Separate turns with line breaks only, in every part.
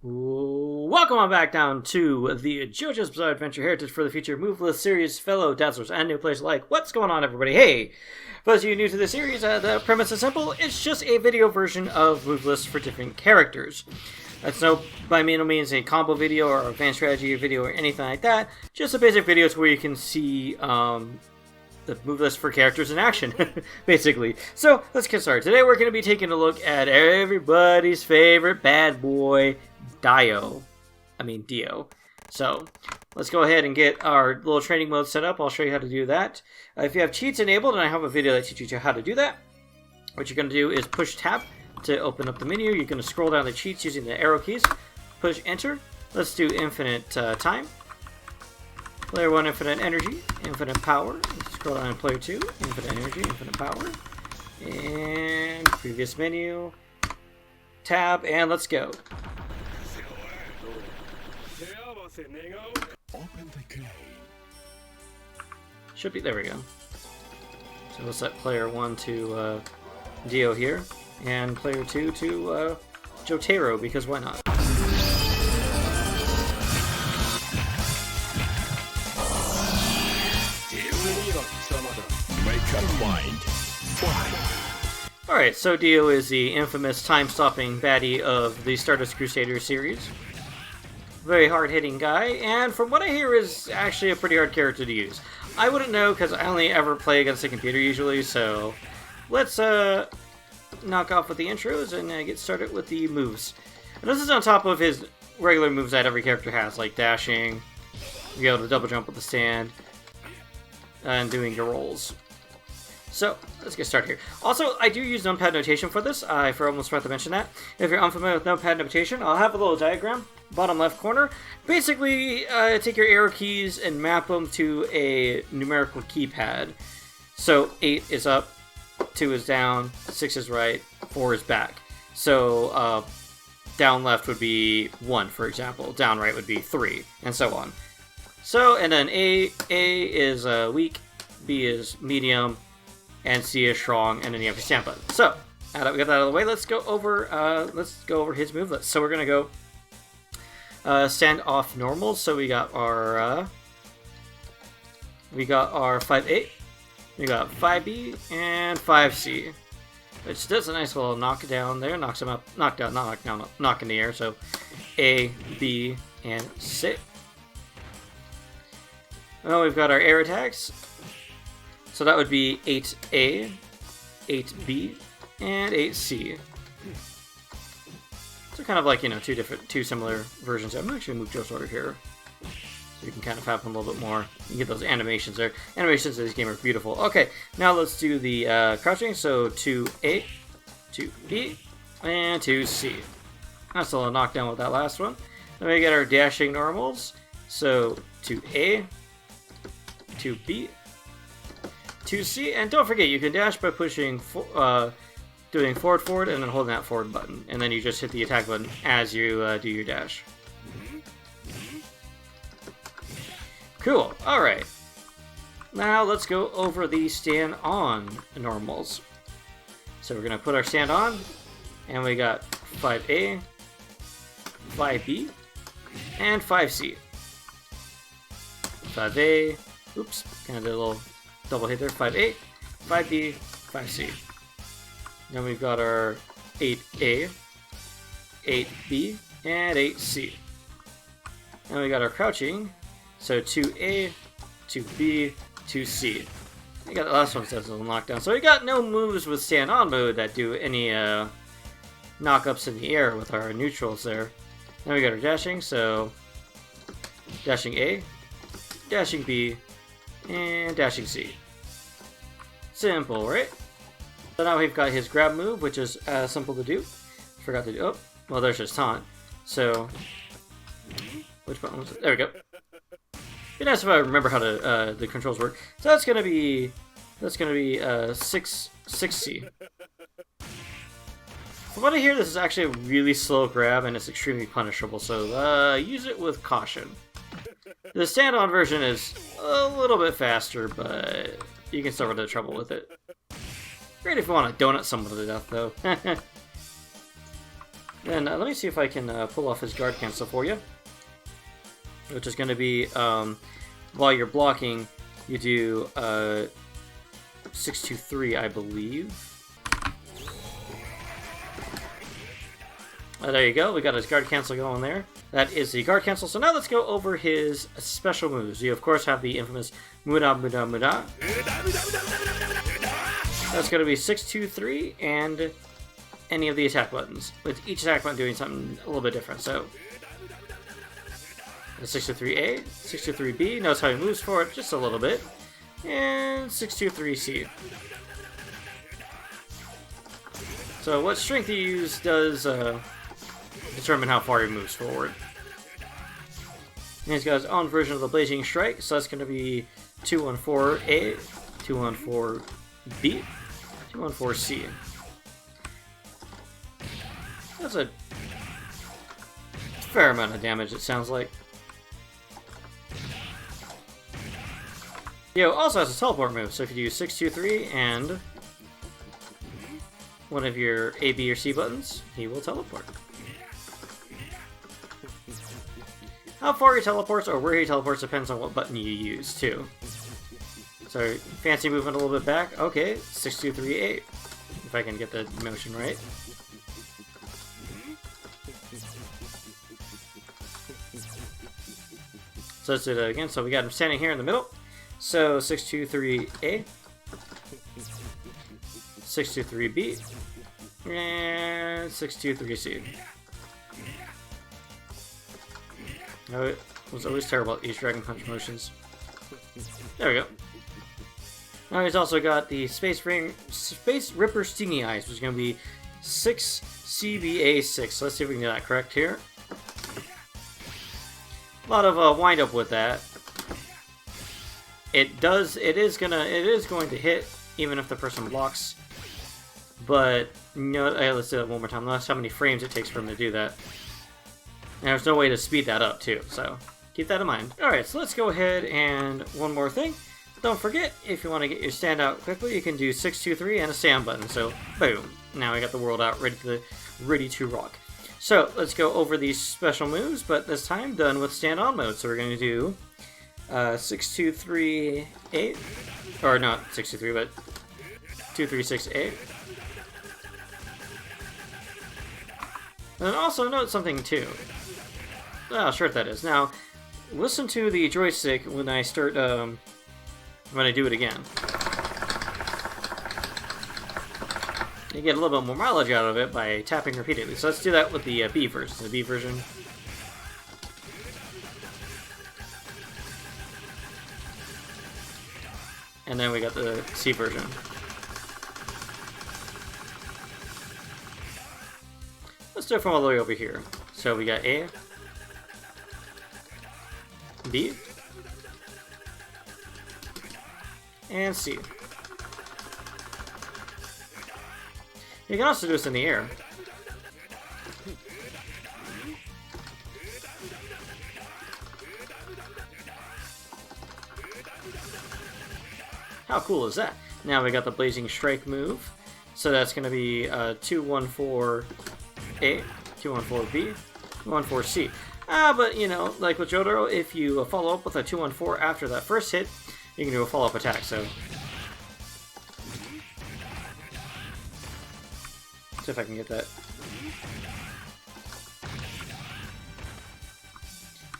Welcome on back down to the Jojo's Bizarre Adventure Heritage for the Future movelist series, fellow Dazzlers and New Players alike. What's going on, everybody? Hey! For those of you new to the series, the premise is simple. It's just a video version of movelist for different characters. That's no, by no means, a combo video or advanced strategy video or anything like that. Just a basic video to where you can see the move list for characters in action, basically. So, let's get started. Today we're going to be taking a look at everybody's favorite bad boy, DIO. So, let's go ahead and get our little training mode set up. I'll show you how to do that. If you have cheats enabled, and I have a video that teaches you how to do that, what you're going to do is push tab to open up the menu. You're going to scroll down the cheats using the arrow keys. Push enter. Let's do infinite time. Player 1, infinite energy, infinite power. Scroll down to player 2, infinite energy, infinite power. And previous menu. Tab, and let's go. Should be, there we go. So we'll set player 1 to DIO here, and player 2 to Jotaro, because why not? Alright, so DIO is the infamous time-stopping baddie of the Stardust Crusader series. Very hard-hitting guy, and from what I hear is actually a pretty hard character to use. I wouldn't know because I only ever play against the computer usually, so let's knock off with the intros and get started with the moves. And this is on top of his regular moves that every character has, like dashing, be able to double jump with the stand, and doing your rolls. So, let's get started here. Also, I do use numpad notation for this. I almost forgot to mention that. If you're unfamiliar with numpad notation, I'll have a little diagram, bottom left corner. Basically, take your arrow keys and map them to a numerical keypad. So, 8 is up, 2 is down, 6 is right, 4 is back. So, down left would be 1, for example. Down right would be 3, and so on. So, and then A is weak, B is medium, and C is strong, and then you have your stand button. So, now that we got that out of the way, let's go over his move list. So we're gonna go stand off normal. So we got our 5A, we got 5B, and 5C, which does a nice little knock down there. Knocks him up, knock down, not knock down, knock in the air. So A, B, and C. Well, we've got our air attacks. So that would be 8A, 8B, and 8C. So kind of like, you know, two similar versions. I'm actually going to move Joestar here, so you can kind of have them a little bit more. You can get those animations there. Animations in this game are beautiful. Okay, now let's do the crouching. So 2A, 2B, and 2C. That's a little knockdown with that last one. Then we get our dashing normals. So 2A, 2B, 2C, and don't forget, you can dash by pushing, doing forward, and then holding that forward button, and then you just hit the attack button as you do your dash. Cool. All right. Now let's go over the stand-on normals. So we're gonna put our stand on, and we got 5A, 5B, and 5C. 5A. Oops. Kind of did a little double hit there. 5A, 5B, 5C. Then we've got our 8A, 8B, and 8C. And we got our crouching. So 2A, 2B, 2C. We got the last one says a little knockdown. So we got no moves with stand on mode that do any knock-ups in the air with our neutrals there. Then we got our dashing. So dashing A, dashing B, and dashing C. Simple, right? So now we've got his grab move, which is simple to do. Forgot to do. Oh, well, there's his taunt. So, which button was it? There we go. Be nice if I remember how to the controls work. So that's gonna be 6C. From what I hear, this is actually a really slow grab, and it's extremely punishable. So use it with caution. The stand-on version is a little bit faster, but you can still run into trouble with it. Great if you want to donut someone to death, though. Then let me see if I can pull off his guard cancel for you, which is going to be while you're blocking, you do 623, I believe. There you go. We got his guard cancel going there. That is the guard cancel. So now let's go over his special moves. You of course have the infamous Muda Muda Muda. That's going to be 623 and any of the attack buttons, with each attack button doing something a little bit different. So the 623A, 623B knows how he moves for it just a little bit, and 623C. So what strength you use does determine how far he moves forward. And he's got his own version of the Blazing Strike, so that's going to be 214A, 214B, 214C. That's a fair amount of damage, it sounds like. DIO also has a teleport move, so if you do 623 and one of your A, B, or C buttons, he will teleport. How far he teleports or where he teleports depends on what button you use, too. So, fancy movement a little bit back. Okay, 623A. If I can get the motion right. So let's do that again. So we got him standing here in the middle. So 623A, 623B, and 623C. Oh, it was always terrible at these Dragon Punch motions. There we go. Now he's also got the Space Ripper Stingy Eyes, which is going to be 6CBA6. So let's see if we can get that correct here. A lot of wind up with that. It is going to hit even if the person blocks. But let's do that one more time. Notice how many frames it takes for him to do that. And there's no way to speed that up too, so keep that in mind. Alright, so let's go ahead and one more thing. Don't forget, if you want to get your stand out quickly, you can do 623 and a stand button. So boom. Now we got the world out ready to rock. So let's go over these special moves, but this time done with stand-on mode. So we're going to do 623-8, or not 623, but 236-8. And then also note something too. Oh, short that is. Now, listen to the joystick when I start, when I do it again. You get a little bit more mileage out of it by tapping repeatedly. So let's do that with the B version. The B version. And then we got the C version. Let's do it from all the way over here. So we got A, B, and C. You can also do this in the air. How cool is that? Now we got the Blazing Strike move. So that's going to be 214A, 214B, 214C. But you know, like with Jojo, if you follow up with a 214 after that first hit, you can do a follow-up attack. So see if I can get that.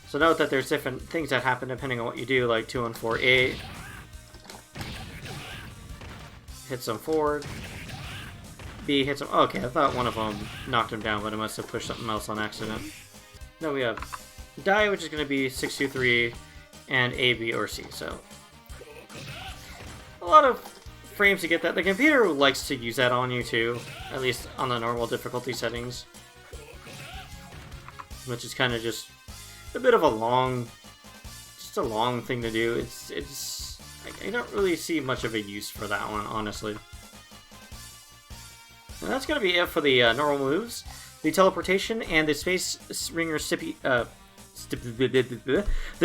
So note that there's different things that happen depending on what you do, like 214A hits him forward, B hits him. Oh, okay, I thought one of them knocked him down, but I must have pushed something else on accident. No, we have DIO, which is going to be 623 and A, B, or C. So a lot of frames to get that. The computer likes to use that on you too, at least on the normal difficulty settings, which is kind of just a bit of a long thing to do. I don't really see much of a use for that one, honestly. And that's going to be it for the normal moves. The teleportation and the Space Ringer the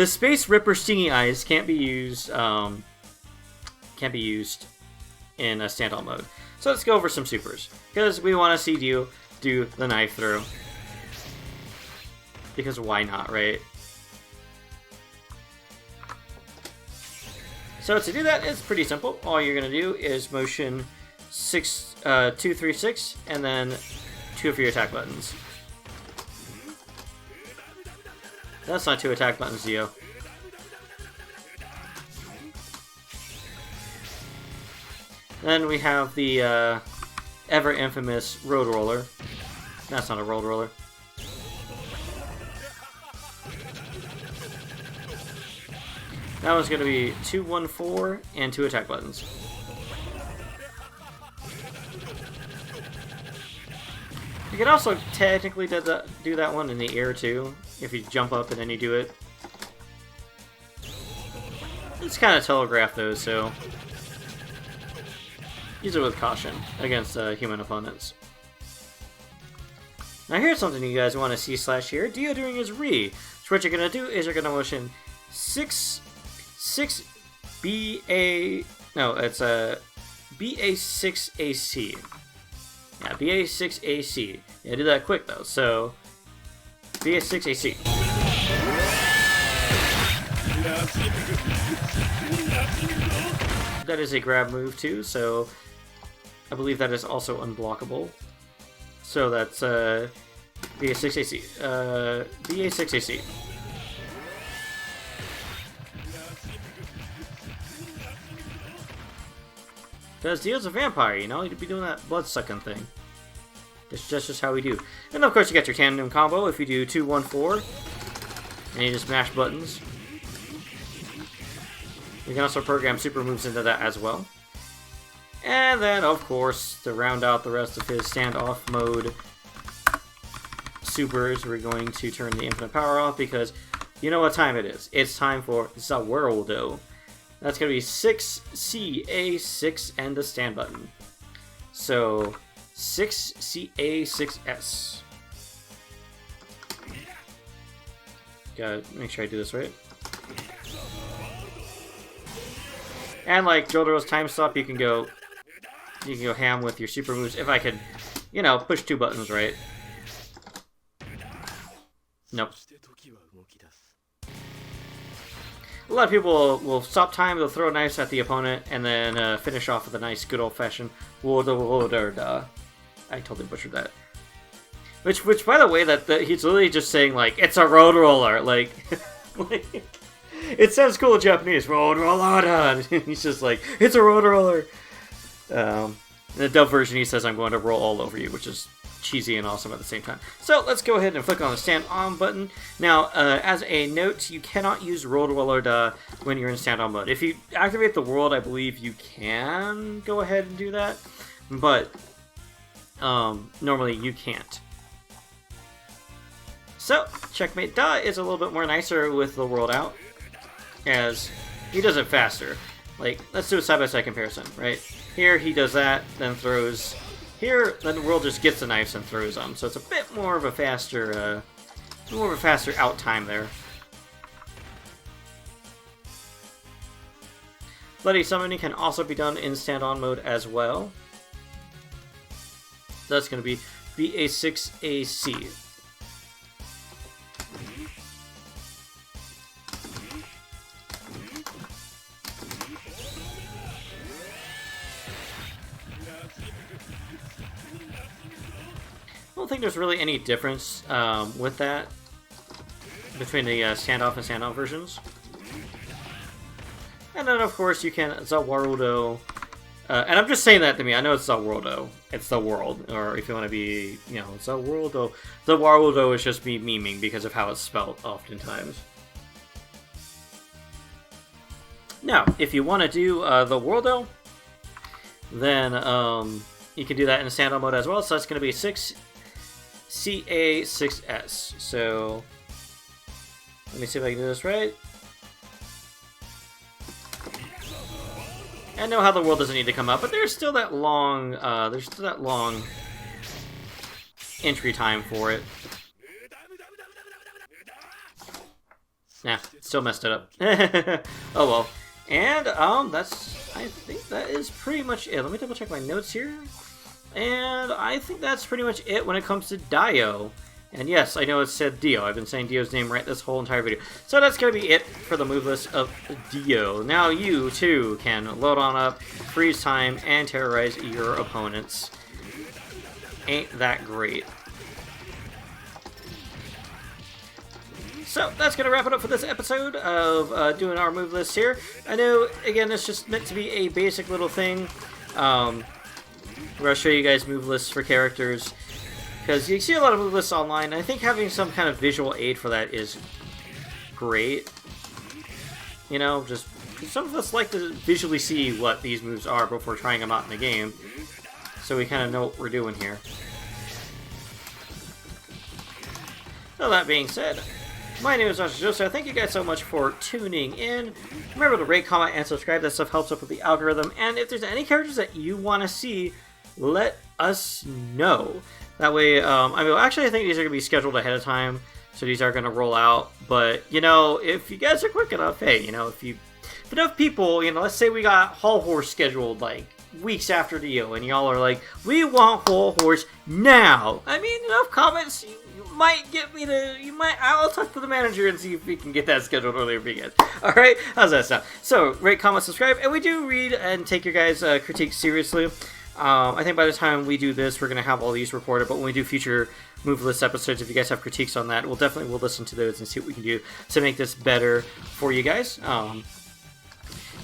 Space Ripper Stingy Eyes can't be used in a stand-on mode. So let's go over some supers, because we want to see you do the knife throw. Because why not, right? So to do that, it's pretty simple. All you're going to do is motion 2, 3, 6, and then 2 of your attack buttons. That's not 2 attack buttons, Dio. Then we have the ever infamous Road Roller. That's not a Road Roller. That one's going to be 2, 1, 4, and 2 attack buttons. You can also technically do that one in the air too, if you jump up and then you do it. It's kind of telegraphed though, so use it with caution against human opponents. Now here's something you guys want to see / hear. DIO doing his re. So what you're going to do is you're going to motion 6 BA... No, it's BA6AC. Yeah, BA6AC. Yeah, do that quick though. So, BA6AC. That is a grab move too, so I believe that is also unblockable. So that's BA6AC. BA6AC. Because DIO's a vampire, you know, you'd be doing that blood-sucking thing. That's just how we do. And of course you got your tandem combo if you do 2, 1, 4. And you just mash buttons. You can also program super moves into that as well. And then, of course, to round out the rest of his standoff mode supers, we're going to turn the infinite power off because you know what time it is. It's time for Zawirldo. That's going to be 6CA6 and the stand button. So, 6CA6S. Gotta make sure I do this right. And like Jojo's time stop, you can go ham with your super moves. If I could, you know, push 2 buttons right. Nope. A lot of people will stop time, they'll throw knives at the opponent, and then finish off with a nice good old-fashioned Woda. I totally butchered that. Which by the way, that he's literally just saying, like, it's a road roller. Like, it sounds cool in Japanese. Road roller. He's just like, it's a road roller. In the dub version, he says, I'm going to roll all over you, which is cheesy and awesome at the same time. So let's go ahead and click on the stand on button. Now, as a note, you cannot use Road Roller when you're in stand on mode. If you activate the world, I believe you can go ahead and do that, but normally you can't. So, Checkmate Da is a little bit more nicer with the world out, as he does it faster. Like, let's do a side-by-side comparison, right? Here, he does that, then throws. Here, then the world just gets the knives and throws them, so it's a bit more of a faster out time there. Bloody summoning can also be done in stand-on mode as well. So that's going to be BA6AC. I don't think there's really any difference with that between the standoff and stand-on versions. And then, of course, you can Zawirldo. And I'm just saying that to me. I know it's Zawirldo. It's the world. Or if you want to be, you know, Zawirldo. Zawirldo is just me memeing because of how it's spelled oftentimes. Now, if you want to do the Worldo, then you can do that in stand-on mode as well. So that's going to be 6CA6S. So let me see if I can do this right. I know how the world doesn't need to come up, but there's still that long entry time for it. Nah, still messed it up. Oh well. And I think that is pretty much it. Let me double check my notes here. And I think that's pretty much it when it comes to DIO. And yes, I know it said Dio. I've been saying Dio's name right this whole entire video. So that's going to be it for the move list of Dio. Now you, too, can load on up, freeze time, and terrorize your opponents. Ain't that great. So that's going to wrap it up for this episode of doing our move list here. I know, again, it's just meant to be a basic little thing where I'll show you guys move lists for characters. Because you see a lot of move lists online, and I think having some kind of visual aid for that is great. You know, just some of us like to visually see what these moves are before trying them out in the game, so we kind of know what we're doing here. So that being said, my name is Razzle Joestar. Thank you guys so much for tuning in. Remember to rate, comment, and subscribe. That stuff helps up with the algorithm. And if there's any characters that you want to see, let us know. That way, I mean, actually, I think these are going to be scheduled ahead of time, so these are going to roll out. But, you know, if you guys are quick enough, hey, you know, if enough people, you know, let's say we got Hall Horse scheduled, like, weeks after DIO, and y'all are like, we want Hall Horse now. I mean, enough comments, you might get me to, I'll talk to the manager and see if we can get that scheduled earlier for you guys. Alright, how's that sound? So, rate, comment, subscribe, and we do read and take your guys' critiques seriously. I think by the time we do this, we're going to have all these recorded, but when we do future move list episodes, if you guys have critiques on that, we'll listen to those and see what we can do to make this better for you guys.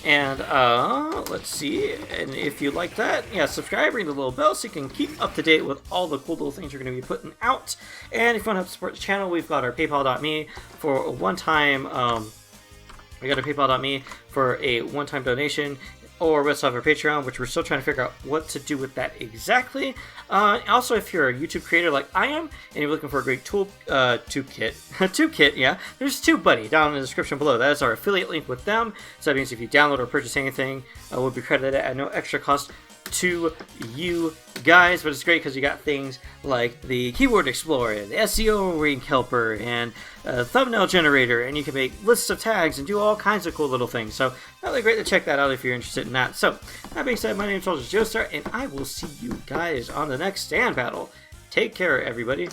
Let's see, and if you like that, yeah, subscribe, ring the little bell so you can keep up to date with all the cool little things we're going to be putting out. And if you want to help support the channel, we've got our paypal.me for a one-time, one-time donation. Or we also have our Patreon, which we're still trying to figure out what to do with that exactly. Also, if you're a YouTube creator like I am, and you're looking for a great toolkit, yeah, there's TubeBuddy down in the description below. That is our affiliate link with them. So that means if you download or purchase anything, we'll be credited at no extra cost to you guys, but it's great because you got things like the Keyword Explorer, the SEO Rank Helper, and Thumbnail Generator, and you can make lists of tags and do all kinds of cool little things. So really great to check that out if you're interested in that. So that being said, my name is Razzle Joestar, and I will see you guys on the next stand battle. Take care, everybody.